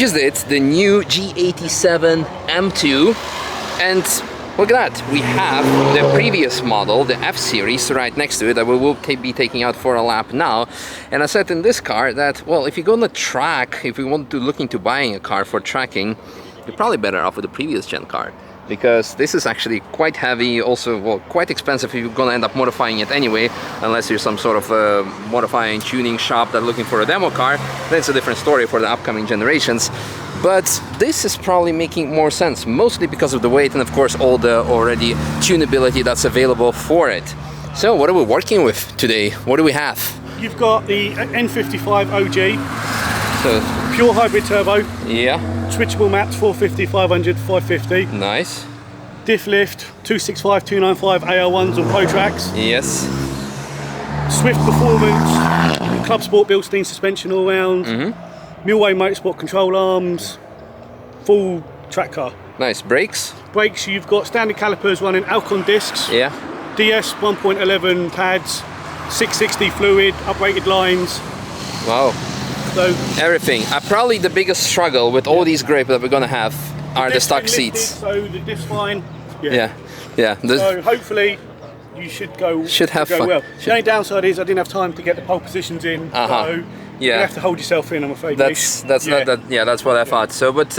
just did the new G87 M2, and look at that, we have the previous model, the F-Series, right next to it that we will be taking out for a lap now. And I said in this car that, well, if you're gonna track, if you want to look into buying a car for tracking, you're probably better off with the previous gen car, because this is actually quite heavy, also, well, quite expensive if you're gonna end up modifying it anyway, unless you're some sort of modifying tuning shop that's looking for a demo car. Then it's a different story for the upcoming generations. But this is probably making more sense, mostly because of the weight and of course all the already tunability that's available for it. So what are we working with today? What do we have? You've got the N55 OG, So pure hybrid turbo, yeah, switchable maps 450, 500, 550, nice. diff lift 265, 295 AR1s on Pro Tracks, Yes. Swift Performance, Club Sport Bilstein suspension all round, Milway Motorsport control arms, full track car. Nice. Brakes? Brakes, you've got standard calipers running Alcon discs, Yeah. DS 1.11 pads, 660 fluid, uprated lines. Wow. So Everything. Probably the biggest struggle with all these grip that we're gonna have are the diff's stock been lifted, seats. So the diff's fine. Yeah. Yeah. So hopefully you should have go fun. well. The only downside is I didn't have time to get the pole positions in. So Yeah. you have to hold yourself in, I'm afraid. That's Mish. not that. Yeah, that's what I thought. So, but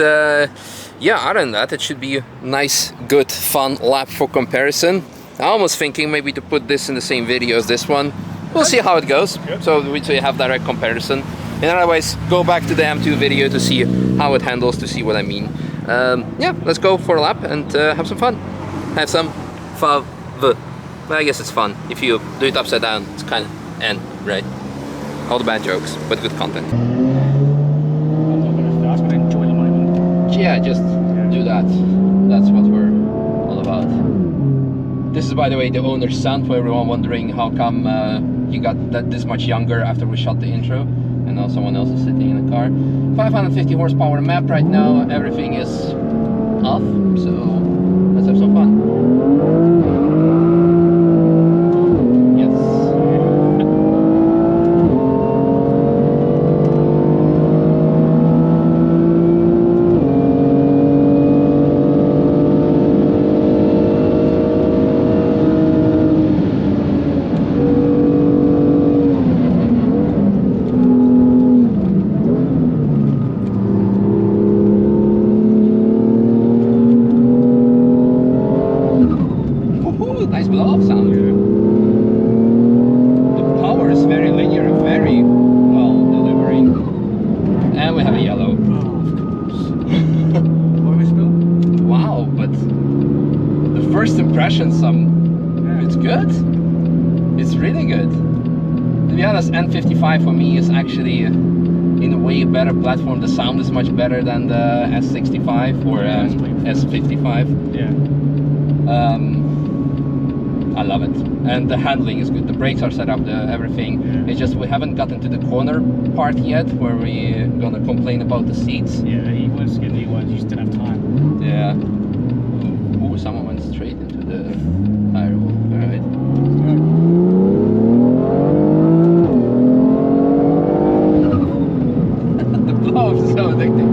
yeah, other than that, it should be a nice, good, fun lap for comparison. I'm almost thinking maybe to put this in the same video as this one. We'll see how it goes. So we have direct comparison. And otherwise, go back to the M2 video to see how it handles, to see what I mean. Yeah, let's go for a lap and have some fun. Have some fun. Well, I guess it's fun. If you do it upside down, it's kind of N, right? All the bad jokes, but good content. I'm just gonna enjoy the moment. Yeah, just do that. That's what we're all about. This is, by the way, the owner's son, for everyone wondering how come he got this much younger after we shot the intro, and now someone else is sitting in the car. 550 horsepower map right now, everything is off, so let's have some fun. Nice blow-off sound. The power is very linear, very well delivering. And we have a yellow. What we spill? Wow, but the first impression, it's good. It's really good. To be honest, N55 for me is actually in a way better platform. The sound is much better than the S65 or S55. Yeah. I love it, and the handling is good. The brakes are set up, everything. Yeah. It's just we haven't gotten to the corner part yet, where we're gonna complain about the seats. Yeah, he was getting the ones, you just didn't have time. Yeah. Ooh, someone went straight into the tire wall. All right. The blow-off is so addicting.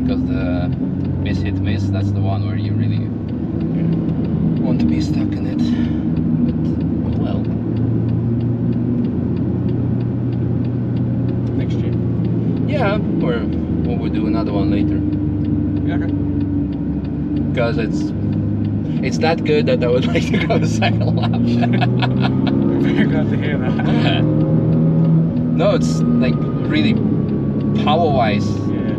because the miss hit miss, that's the one where you really want to be stuck in it. But well, Next year. yeah, or we'll do another one later. Yeah, okay. Because it's that good that I would like to go a second lap. Very glad to hear that. No, it's like really power-wise. Yeah.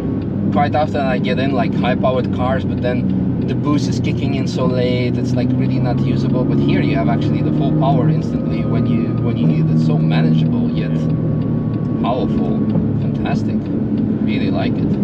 Quite often I get in like high-powered cars, but then the boost is kicking in so late, it's like really not usable. But here you have actually the full power instantly when you need it. It's so manageable yet powerful. Fantastic. Really like it.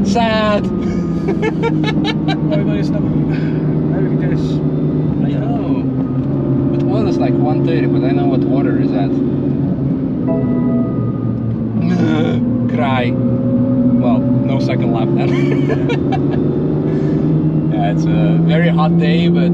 Sad. Maybe it's not. Maybe we can do this later. No. But oil is like 130, but I know what water is at. Cry. Well, no second lap then. Yeah, it's a very hot day, but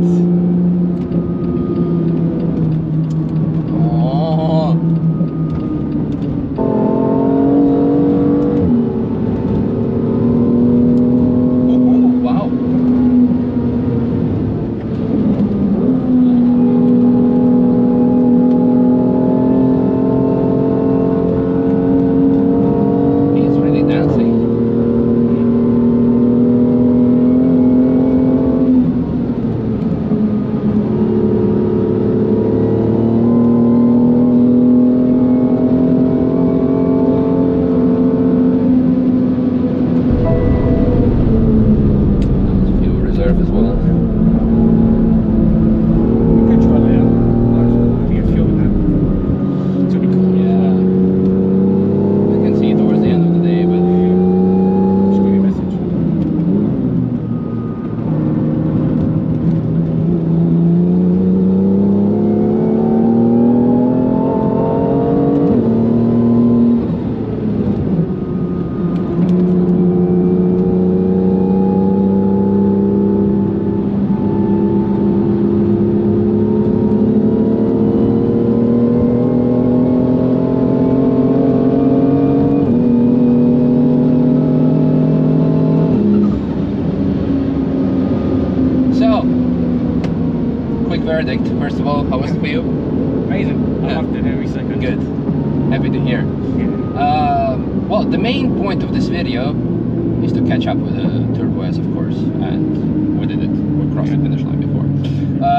verdict. First of all, how was it for you? Amazing. I loved it every second. Good. Happy to hear. Yeah. Well, the main point of this video is to catch up with the Turbo S, of course, and we did it. We crossed the finish line before.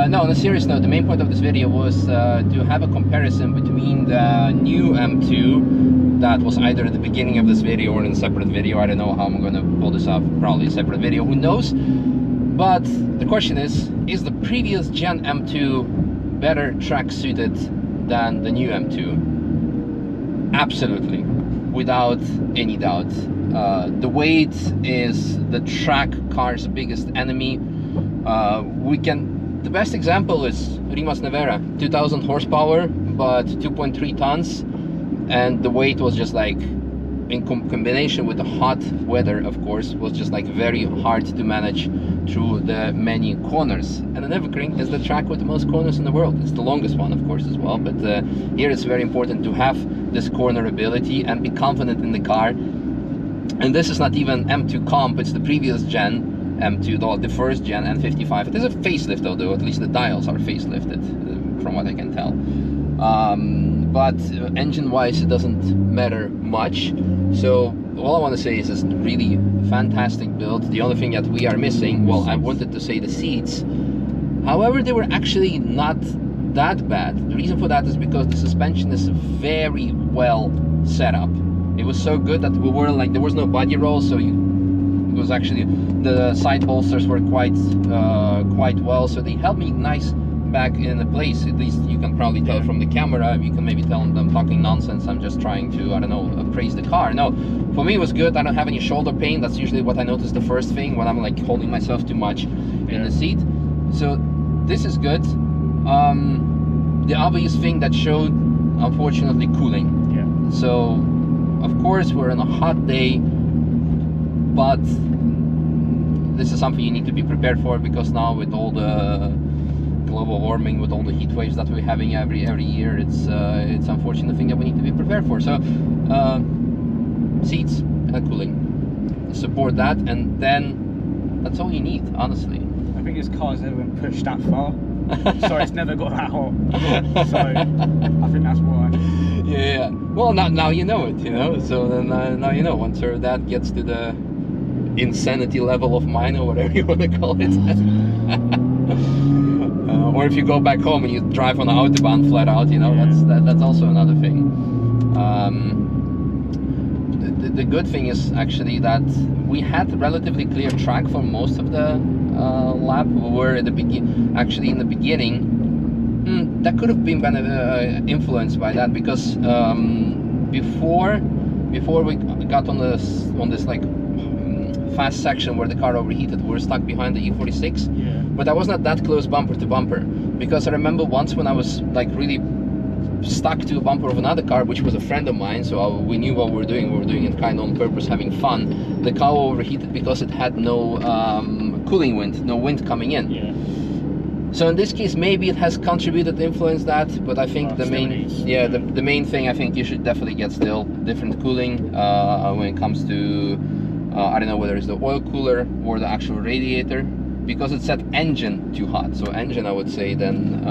No, on a serious note, the main point of this video was to have a comparison between the new M2 that was either at the beginning of this video or in a separate video. I don't know how I'm gonna pull this off, probably a separate video, who knows. But the question is the previous Gen M2 better track suited than the new M2? Absolutely, without any doubt. The weight is the track car's biggest enemy. The best example is Rimac Nevera, 2000 horsepower, but 2.3 tons, and the weight was just like, in combination with the hot weather, of course, was just like very hard to manage through the many corners. And the Nürburgring is the track with the most corners in the world. It's the longest one, of course, as well, but here it's very important to have this corner ability and be confident in the car. And this is not even M2 comp, it's the previous gen M2, the first gen N55. It is a facelift though, at least the dials are facelifted, from what I can tell. But engine-wise, it doesn't matter much. So all I want to say is it's really fantastic build. The only thing that we are missing, well, I wanted to say the seats. However, they were actually not that bad. The reason for that is because the suspension is very well set up. It was so good that we were like, there was no body roll, so it was actually, the side bolsters were quite well, so they held me nice back in the place. At least you can probably tell from the camera. You can maybe tell them talking nonsense. I'm just trying to, I don't know, praise the car. No, for me it was good. I don't have any shoulder pain. That's usually what I notice the first thing when I'm like holding myself too much in the seat. So this is good. The obvious thing that showed, unfortunately, cooling. Yeah. So of course we're on a hot day, but this is something you need to be prepared for, because now with all the global warming, with all the heat waves that we're having every year, it's unfortunate thing that we need to be prepared for. So seats and cooling, support that, and then that's all you need, honestly. I think this car's never been pushed that far, so it's never got that hot. So I think that's why. Yeah. Well, now you know it, you know. So then now you know. Once that gets to the insanity level of mine, or whatever you want to call it. Or if you go back home and you drive on the autobahn flat out, you know, that's also another thing. The good thing is actually that we had relatively clear track for most of the lap. We were at the actually in the beginning, that could have been influenced by that, because before we got on this like fast section where the car overheated, we were stuck behind the E46. But I was not that close bumper to bumper, because I remember once when I was like really stuck to a bumper of another car, which was a friend of mine, so we knew what we were doing it kind of on purpose, having fun. The car overheated because it had no cooling wind, no wind coming in. So in this case, maybe it has contributed to influence that, but I think the main thing, I think you should definitely get still different cooling when it comes to I don't know whether it's the oil cooler or the actual radiator, because it set engine too hot. So engine, I would say, then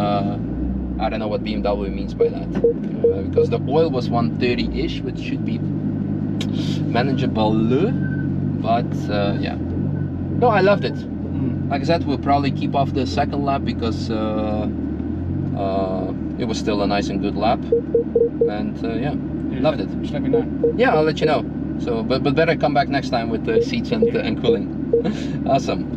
I don't know what BMW means by that, because the oil was 130-ish, which should be manageable, but yeah. No, I loved it. Like I said, we'll probably keep off the second lap, because it was still a nice and good lap, and yeah, loved it. Just let me know. Yeah, I'll let you know. So, but better come back next time with the seats and cooling. Awesome.